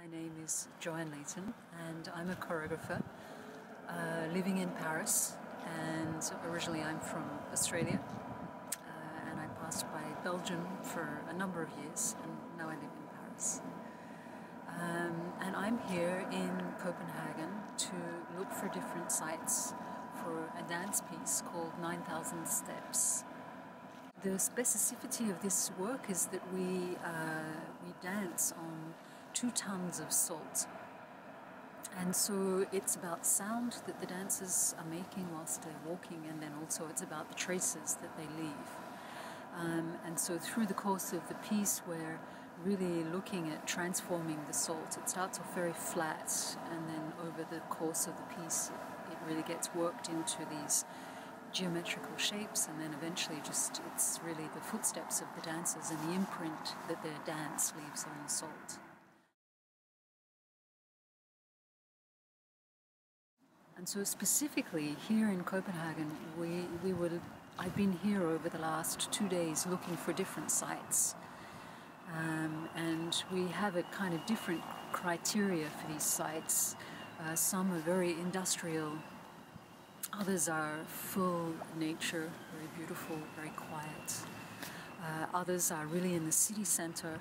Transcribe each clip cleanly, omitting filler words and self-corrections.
My name is Joanne Leighton and I'm a choreographer living in Paris, and originally I'm from Australia and I passed by Belgium for a number of years and now I live in Paris. And I'm here in Copenhagen to look for different sites for a dance piece called 9,000 Steps. The specificity of this work is that we dance on 2 tons of salt. And so it's about sound that the dancers are making whilst they're walking, and then also it's about the traces that they leave. And so through the course of the piece we're really looking at transforming the salt. It starts off very flat, and then over the course of the piece it really gets worked into these geometrical shapes, and then eventually it's really the footsteps of the dancers and the imprint that their dance leaves on the salt. And so specifically here in Copenhagen, I've been here over the last 2 days looking for different sites. And we have a kind of different criteria for these sites. Some are very industrial, others are full nature, very beautiful, very quiet. Others are really in the city center.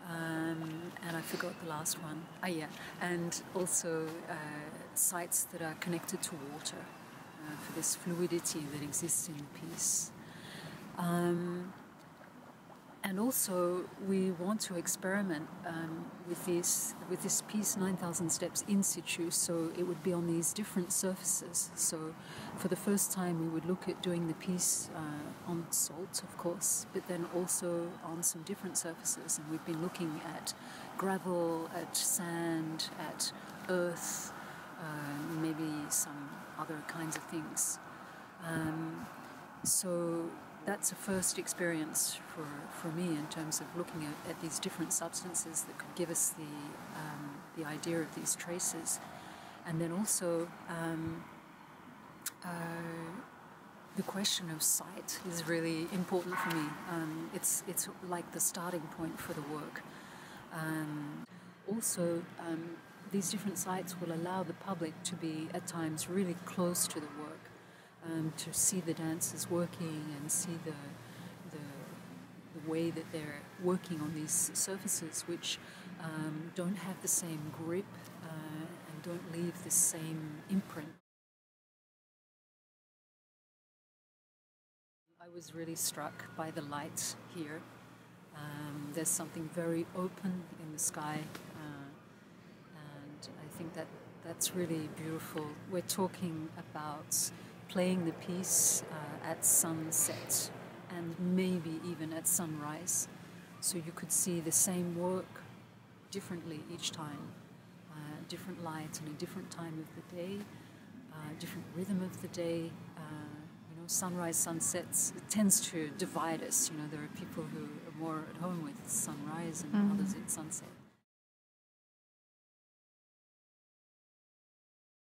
And I forgot the last one. And also sites that are connected to water for this fluidity that exists in the piece. And also we want to experiment with this piece 9,000 Steps in situ, so it would be on these different surfaces. So for the first time we would look at doing the piece on salt, of course, but then also on some different surfaces, and we've been looking at gravel, at sand, at earth, maybe some other kinds of things. So that's a first experience for me in terms of looking at these different substances that could give us the idea of these traces. And then also the question of sight is really important for me. It's like the starting point for the work. Also, these different sites will allow the public to be at times really close to the work. To see the dancers working and see the way that they're working on these surfaces, which don't have the same grip and don't leave the same imprint. I was really struck by the light here. There's something very open in the sky, and I think that's really beautiful. We're talking about playing the piece at sunset and maybe even at sunrise, so you could see the same work differently each time, different light and a different time of the day, different rhythm of the day. Sunrise, sunsets, it tends to divide us. There are people who are more at home with sunrise and others at sunset.